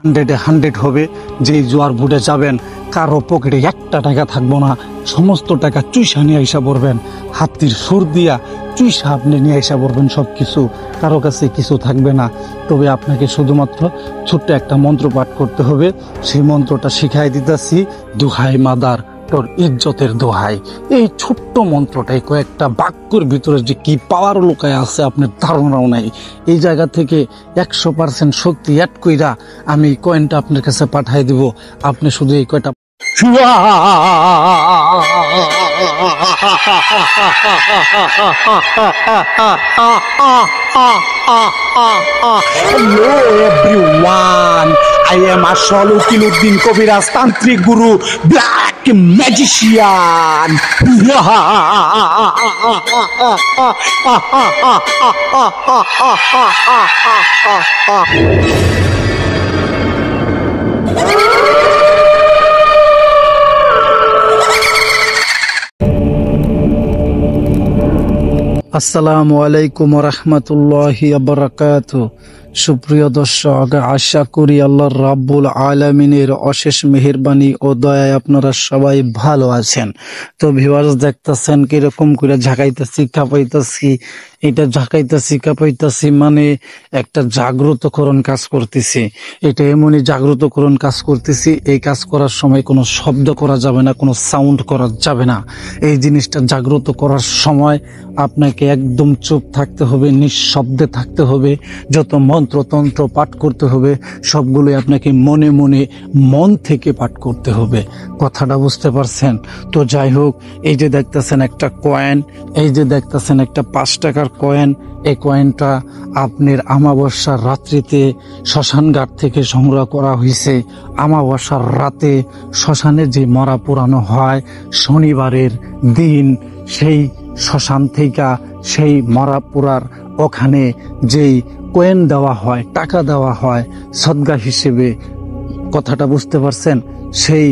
100 হবে। যেই জোয়ার বুটে যাবেন কারো পকেটে একটা টাকা থাকবো না, সমস্ত টাকা চুইসা নিয়ে আইসা পড়বেন, হাতির সুর দিয়া চুইসা আপনি নিয়ে আইসা পড়বেন সব কিছু, কারো কাছে কিছু থাকবে না। তবে আপনাকে শুধুমাত্র ছোট্ট একটা মন্ত্র পাঠ করতে হবে। সেই মন্ত্রটা শিখাই দিতেছি, দোহাই মাদার তোর ইজ্জতের দোহাই। এই ছোট্ট মন্ত্রটাই কয়েকটা বাক্যের ভিতরে যে কি পাওয়ার লুকায় আছে আপনার ধারণাও নাই। এই জায়গা থেকে 100% শক্তি অ্যাড কইরা আমি কয়েনটা আপনার কাছে পাঠাই দিব। আপনি শুধু এই কয়টা Hello everyone, I am Ashol Ukiluddin Kobiraj Tantric Guru, Black Magician. আসসালামু আলাইকুম ওয়া রাহমাতুল্লাহি ওয়া বারাকাতুহু। সুপ্রিয় দর্শক, আশা করি আল্লাহর রাব্বুল আলামিনের অশেষ মেহেরবানি ও দয়ায় আপনারা সবাই ভালো আছেন। তো ভিউয়ার্স, দেখতেছেন কিরকম করে ঝাঁকাইতেছি কাঁপাইতেছি। এটা ঝাঁকাইতেছি কাঁপাইতেছি মানে একটা জাগ্রতকরণ কাজ করতেছি। এটা এমনই জাগ্রতকরণ কাজ করতেছি, এই কাজ করার সময় কোনো শব্দ করা যাবে না, কোনো সাউন্ড করা যাবে না। এই জিনিসটা জাগ্রত করার সময় আপনাকে একদম চুপ থাকতে হবে, নিঃশব্দে থাকতে হবে। যত মন্ত্রতন্ত্র পাঠ করতে হবে সবগুলোই আপনাকে মনে মনে মন থেকে পাঠ করতে হবে। কথাটা বুঝতে পারছেন? তো যাই হোক, এই যে দেখতেছেন একটা কয়েন, এই যে দেখতেছেন একটা 5 টাকার কয়েন। এই কয়েনটা আপনার আমাবস্যার রাত্রিতে শ্মশান ঘাট থেকে সংগ্রহ করা হয়েছে। আমাবস্যার রাতে শ্মশানে যে মরা পোড়ানো হয় শনিবারের দিন, সেই শ্মশান থেকে সেই মরা পোড়ার ওখানে যেই কয়েন দেওয়া হয়, টাকা দেওয়া হয় সদগা হিসেবে, কথাটা বুঝতে পারছেন? সেই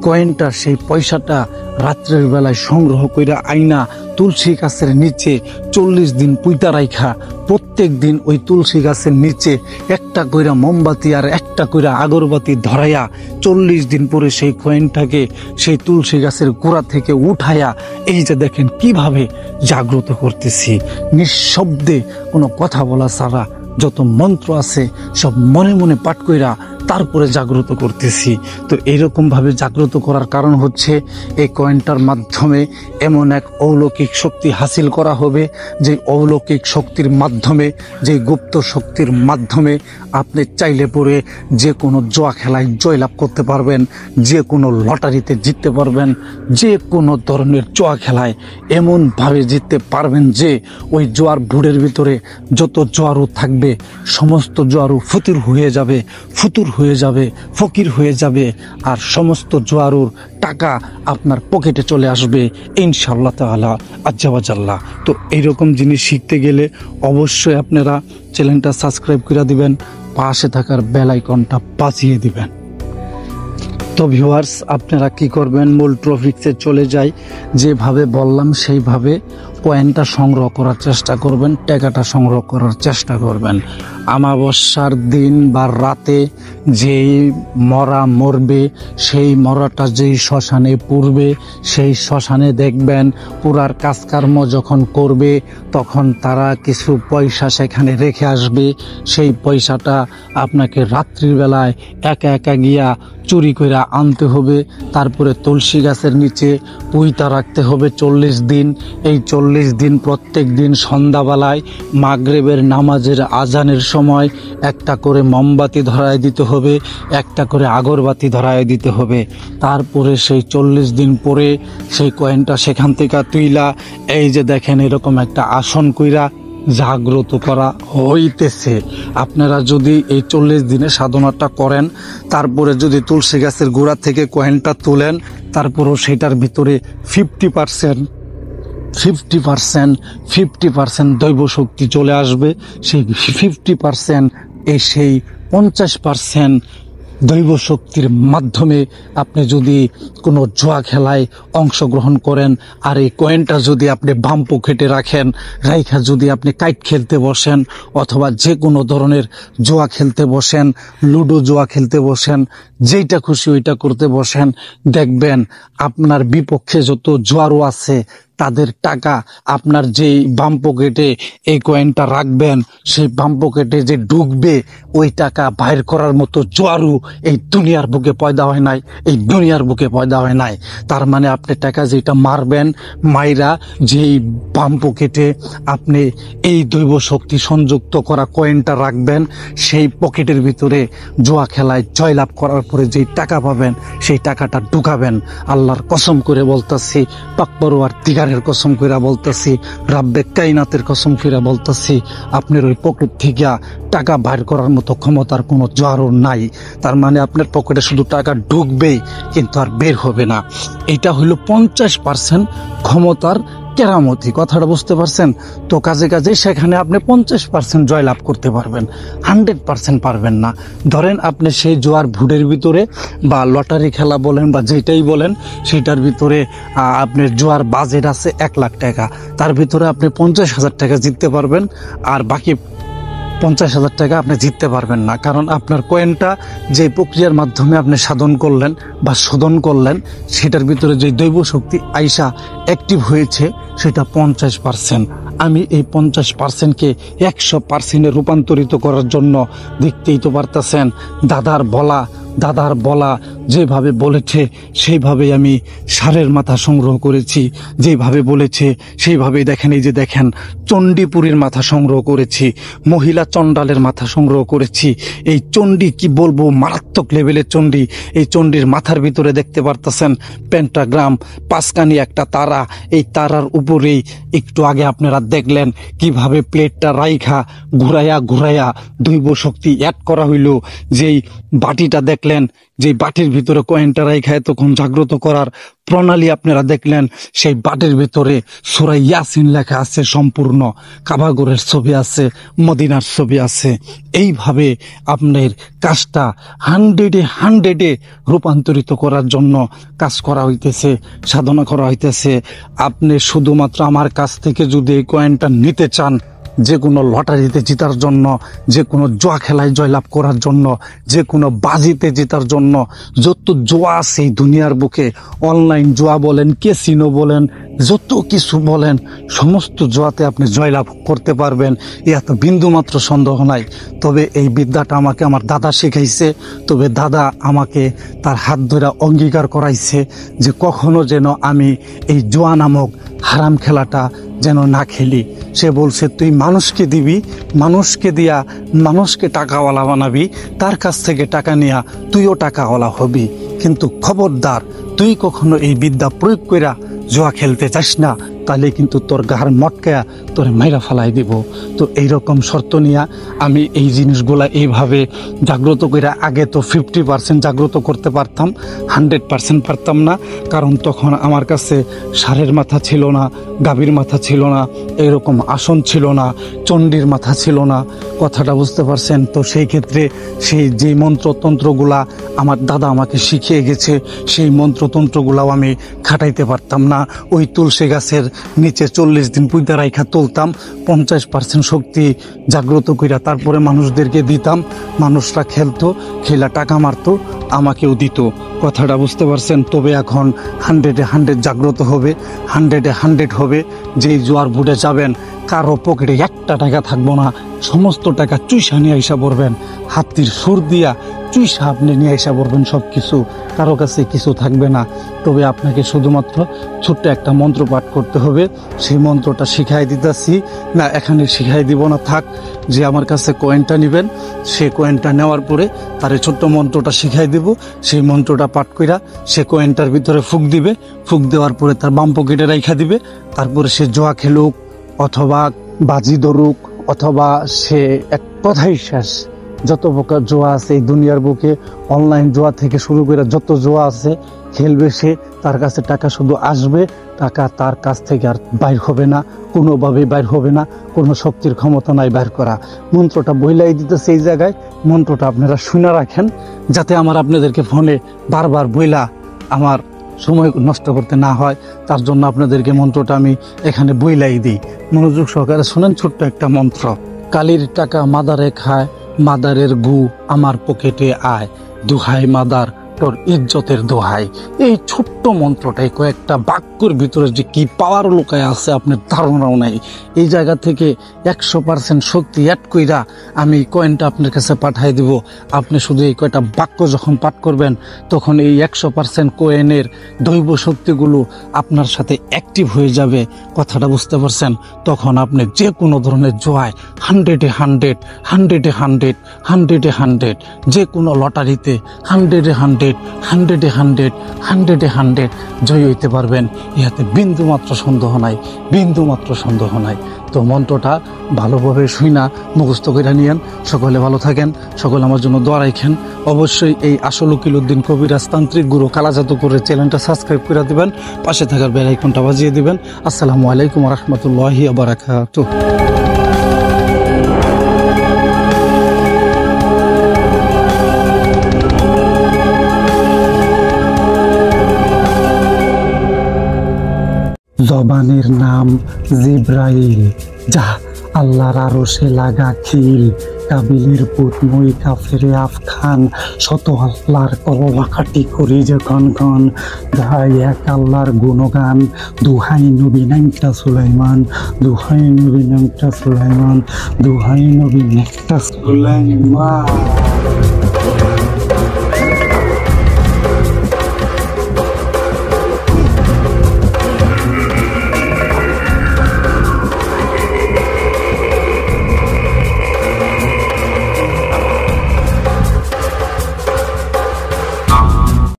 কয়েনটা, সেই পয়সাটা রাত্রের বেলায় সংগ্রহ কইরা আইনা তুলসী গাছের নিচে 40 দিন পুইতা রাইখা প্রত্যেক দিন ওই তুলসী গাছের নিচে একটা কইরা মোমবাতি আর একটা কইরা আগরবাতি ধরাইয়া 40 দিন পরে সেই কয়েনটাকে সেই তুলসী গাছের গোড়া থেকে উঠাইয়া এই যে দেখেন কিভাবে জাগ্রত করতেছি নিঃশব্দে, কোনো কথা বলা ছাড়া। যত মন্ত্র আছে সব মনে মনে পাঠ কইরা তারপরে জাগ্রত করতেছি। তো এইরকম ভাবে জাগ্রত করার কারণ হচ্ছে এই কয়েনটার মাধ্যমে এমন এক অলৌকিক শক্তি হাসিল করা হবে, যে অলৌকিক শক্তির মাধ্যমে, যে গুপ্ত শক্তির মাধ্যমে আপনি চাইলে পরে যে কোনো জুয়া খেলায় জয়লাভ করতে পারবেন, যে কোনো লটারিতে জিততে পারবেন, যে কোনো ধরনের জুয়া খেলায় এমনভাবে জিততে পারবেন যে ওই জোয়ার বুড়ের ভিতরে যত জোয়ারু থাকবে সমস্ত জোয়ারু ফতুর হয়ে যাবে, ফকির হয়ে যাবে, আর সমস্ত জোয়ারুর টাকা আপনার পকেটে চলে আসবে ইনশাআল্লাহ তাআলা আজ্জা ওয়া জাল্লা। তো এইরকম জিনিস শিখতে গেলে অবশ্যই আপনারা চ্যানেলটা সাবস্ক্রাইব করে দিবেন, পাশে থাকার বেল আইকনটা বাজিয়ে দিবেন। তো ভিউয়ার্স, আপনারা কি করবেন, মূল টপিকসে চলে যাই। যেভাবে বললাম সেইভাবে কয়েনটা সংগ্রহ করার চেষ্টা করবেন, টাকাটা সংগ্রহ করার চেষ্টা করবেন। আমাবস্যার দিন বা রাতে যেই মরা মরবে, সেই মরাটা যেই শ্মশানে পুড়বে, সেই শ্মশানে দেখবেন পুরার কাজকর্ম যখন করবে তখন তারা কিছু পয়সা সেখানে রেখে আসবে। সেই পয়সাটা আপনাকে রাত্রির বেলায় একা একা গিয়া চুরি করে আনতে হবে। তারপরে তুলসী গাছের নিচে পুইতা রাখতে হবে 40 দিন। এই 40 দিন প্রত্যেক দিন সন্ধ্যাবেলায় মাগরিবের নামাজের আজানের সময় একটা করে মোমবাতি ধরায় দিতে হবে, একটা করে আগরবাতি ধরায় দিতে হবে। তারপরে সেই 40 দিন পরে সেই কয়েনটা সেখান থেকে তুইলা এই যে দেখেন এরকম একটা আসন কইরা জাগ্রত করা হইতেছে। আপনারা যদি এই 40 দিনে সাধনাটা করেন, তারপরে যদি তুলসী গাছের গোড়া থেকে কয়েনটা তুলেন, তারপরও সেটার ভিতরে 50% দৈব শক্তি চলে আসবে। সেই 50% সেই 50% দৈব শক্তির মাধ্যমে আপনি যদি কোনো জুয়া খেলায় অংশগ্রহণ করেন, আর এই কয়েনটা যদি আপনি বাম পকেটে রাখেন, রাইখা যদি আপনি কাইট খেলতে বসেন অথবা যে কোনো ধরনের জুয়া খেলতে বসেন, লুডো জুয়া খেলতে বসেন, যেইটা খুশি ওইটা করতে বসেন, দেখবেন আপনার বিপক্ষে যত জুয়ারও আছে তাদের টাকা আপনার যেই বাম পকেটে এই কয়েনটা রাখবেন, সেই বাম পকেটে যে ঢুকবে ওই টাকা বাইর করার মতো জোয়ারু এই দুনিয়ার বুকে পয়দা হয় নাই, এই দুনিয়ার বুকে পয়দা হয় নাই। তার মানে আপনি টাকা যেটা মারবেন, মাইরা যেই বাম পকেটে আপনি এই দৈব শক্তি সংযুক্ত করা কয়েনটা রাখবেন, সেই পকেটের ভিতরে জুয়া খেলায় জয়লাভ করার পরে যেই টাকা পাবেন সেই টাকাটা ঢুকাবেন। আল্লাহর কসম করে বলতেছি, পাকবরুয়ার দিগারের কসম করে বলতেছি, রাব্বে কাইনাতের কসম করে বলতেছি, আপনার ওই পকেট থেকে টাকা বাইর করার মতো ক্ষমতার কোনো জোয়ারও নাই। তার মানে আপনার পকেটে শুধু টাকা ঢুকবেই, কিন্তু আর বের হবে না। এটা হইল 50% ক্ষমতার কেরামতি। কথাটা বুঝতে পারছেন তো? কাজে কাজে সেখানে আপনি 50% জয়লাভ করতে পারবেন, 100% পারবেন না। ধরেন আপনি সেই জোয়ার ভুডের ভিতরে বা লটারি খেলা বলেন বা যেটাই বলেন, সেটার ভিতরে আপনার জোয়ার বাজেট আছে 1 লাখ টাকা, তার ভিতরে আপনি 50,000 টাকা জিততে পারবেন, আর বাকি 50,000 টাকা আপনি জিততে পারবেন না। কারণ আপনার কয়েনটা যে প্রক্রিয়ার মাধ্যমে আপনি সাধন করলেন বা শোধন করলেন, সেটার ভিতরে যে দৈব শক্তি আইসা অ্যাক্টিভ হয়েছে সেটা 50%। আমি এই 50%কে 100% রূপান্তরিত করার জন্য, দেখতেই তো পারতেছেন, দাদার বলা যেভাবে বলেছে সেইভাবেই আমি ষাঁড়ের মাথা সংগ্রহ করেছি, যেভাবে বলেছে সেইভাবেই দেখেন, এই যে দেখেন চণ্ডীপুরীর মাথা সংগ্রহ করেছি, মহিলা চণ্ডালের মাথা সংগ্রহ করেছি। এই চণ্ডী কি বলবো, মারাত্মক লেভেলের চণ্ডী। এই চণ্ডীর মাথার ভিতরে দেখতে পারতেছেন পেন্টাগ্রাম, 5খানি একটা তারা, এই তারার উপরেই একটু আগে আপনারা দেখলেন কিভাবে প্লেটটা রাইখা ঘুরাইয়া দৈব শক্তি অ্যাড করা হইল। যেই বাটিটা দেখলেন, যে বাটির ভিতরে কয়েনটা রাইখা তখন জাগ্রত করার প্রণালী আপনারা দেখলেন, সেই বাটির ভিতরে সূরা ইয়াসিন লেখা আছে, সম্পূর্ণ কাবাগরের ছবি আছে, মদিনার ছবি আছে। এইভাবে আপনার কাজটা 100-এ রূপান্তরিত করার জন্য কাজ করা হইতেছে, সাধনা করা হইতেছে। আপনি শুধুমাত্র আমার কাছ থেকে যদি এই কয়েনটা নিতে চান, যে কোনো লটারিতে জেতার জন্য, যে কোনো জুয়া খেলায় জয়লাভ করার জন্য, যে কোনো বাজিতে জেতার জন্য, যত জুয়া আছে এই দুনিয়ার বুকে, অনলাইন জুয়া বলেন, ক্যাসিনো বলেন, যত কিছু বলেন, সমস্ত জুয়াতে আপনি জয়লাভ করতে পারবেন, এত বিন্দুমাত্র সন্দেহ নাই। তবে এই বিদ্যাটা আমাকে আমার দাদা শিখাইছে। তবে দাদা আমাকে তার হাত ধরে অঙ্গীকার করাইছে যে কখনো যেন আমি এই জুয়া নামক হারাম খেলাটা যেন না খেলি। সে বলছে, তুই মানুষকে দিবি, মানুষকে দিয়া মানুষকে টাকাওয়ালা বানাবি, তার কাছ থেকে টাকা নিয়া তুইও টাকাওয়ালা হবি, কিন্তু খবরদার তুই কখনো এই বিদ্যা প্রয়োগ কইরা জুয়া খেলতে চাস না, তাহলে কিন্তু তোর গার মটকায়া তোর মাইরা ফালাই দিব। তো এইরকম শর্ত নিয়া আমি এই জিনিসগুলা এইভাবে জাগ্রত করে, আগে তো 50% জাগ্রত করতে পারতাম, 100% পারতাম না। কারণ তখন আমার কাছে ষাঁড়ের মাথা ছিল না, গাভীর মাথা ছিল না, এইরকম আসন ছিল না, চণ্ডীর মাথা ছিল না। কথাটা বুঝতে পারছেন তো? সেই ক্ষেত্রে সেই যে মন্ত্রতন্ত্রগুলা আমার দাদা আমাকে শিখিয়ে গেছে, সেই মন্ত্রতন্ত্রগুলাও আমি খাটাইতে পারতাম না। ওই তুলসী গাছের নিচে 40 দিন পুঁতা রাইখা তুলতাম, 50% শক্তি জাগ্রত কইরা তারপরে মানুষদেরকে দিতাম, মানুষরা খেলতো, খেলা টাকা মারতো, আমাকেও দিত। কথাটা বুঝতে পারছেন? তবে এখন 100-এ 100 জাগ্রত হবে, 100-এ 100 হবে। যেই জোয়ার বুটে যাবেন, কারো পকেটে একটা টাকা থাকবো না, সমস্ত টাকা চুইসা নিয়ে আইসা পড়বেন, হাতির সুর দিয়া চুইসা আপনি নিয়ে আইসা পড়বেন, সব কিছু, কারো কাছে কিছু থাকবে না। তবে আপনাকে শুধুমাত্র ছোট্ট একটা মন্ত্র পাঠ করতে হবে। সেই মন্ত্রটা শিখাই দিতেছি না, এখানে শিখাই দিব না, থাক। যে আমার কাছে কয়েনটা নেবেন, সে কয়েনটা নেওয়ার পরে তার ছোট্ট মন্ত্রটা শিখাই দেব। সেই মন্ত্রটা পাঠ কইরা সে কয়েনটার ভিতরে ফুক দিবে, ফুক দেওয়ার পরে তার বাম পকেটে রাইখা দিবে। তারপরে সে জুয়া খেলুক অথবা বাজি ধরুক, অথবা সে এক কথাই শেষ, যত প্রকার জুয়া আছে এই দুনিয়ার বুকে, অনলাইন জুয়া থেকে শুরু করে যত জুয়া আছে খেলবে সে, তার কাছে টাকা শুধু আসবে, টাকা তার কাছ থেকে আর বাইর হবে না, কোনোভাবেই বাইর হবে না, কোনো শক্তির ক্ষমতা নাই বাইর করা। মন্ত্রটা বইলাই দিতেছে এই জায়গায়, মন্ত্রটা আপনারা শুনে রাখেন, যাতে আমার আপনাদেরকে ফোনে বারবার বইলা আমার সময় নষ্ট করতে না হয়। তার জন্য আপনাদেরকে মন্ত্রটা আমি এখানে বইলাই দিই, মনোযোগ সহকারে শুনেন। ছোট্ট একটা মন্ত্র। কালির টাকা মাদারে খায়, মাদারের গু আমার পকেটে আয়, দুহাই মাদার তোর ইজ্জতের দোহাই। এই ছোট্ট মন্ত্রটাই কয়েকটা বাক্যর ভিতরে যে কি পাওয়ার লুকায় আছে আপনার ধারণাও নাই। এই জায়গা থেকে 100% শক্তি অ্যাড কইরা আমি কয়েনটা আপনার কাছে পাঠাই দিব। আপনি শুধু এই কয়টা বাক্য যখন পাঠ করবেন, তখন এই 100% কয়েনের দৈব শক্তিগুলো আপনার সাথে অ্যাক্টিভ হয়ে যাবে। কথাটা বুঝতে পারছেন? তখন আপনি যে কোনো ধরনের জয় 100-এ 100, 100-এ 100, 100-এ 100, যে কোনো লটারিতে 100-এ 100, 100-এ 100, 100-এ 100 জয় হইতে পারবেন। ইহাতে বিন্দু মাত্র সন্দেহ নাই, বিন্দু মাত্র সন্দেহ নাই। তো মন্ত্রটা ভালোভাবে শুইনা মুখস্থ করে নিয়েন। সকলে ভালো থাকেন, সকলে আমার জন্য দোয়া রাখেন। অবশ্যই এই আসল উকিল উদ্দিন কবিরাজ তান্ত্রিক গুরু কালা জাদুকরের চ্যানেলটা সাবস্ক্রাইব করে দিবেন, পাশে থাকার বেল আইকনটা বাজিয়ে দিবেন। আসসালামু আলাইকুম ওয়া রাহমাতুল্লাহি ওয়া বারাকাতুহু। জবানের নাম জিব্রাইল, যা আল্লাহর আরশে লাগা খিল, কাবিলের পুত মই কাফেরে আফখান, শত আল্লাহর করলাকাটি করি যে কন গাই এক আল্লাহর গুণগান, দুহাই নবী নামটা সুলাইমান, দুহাই নবী নামটা সুলাইমান, দুহাই নবী নামটা সুলাইমান।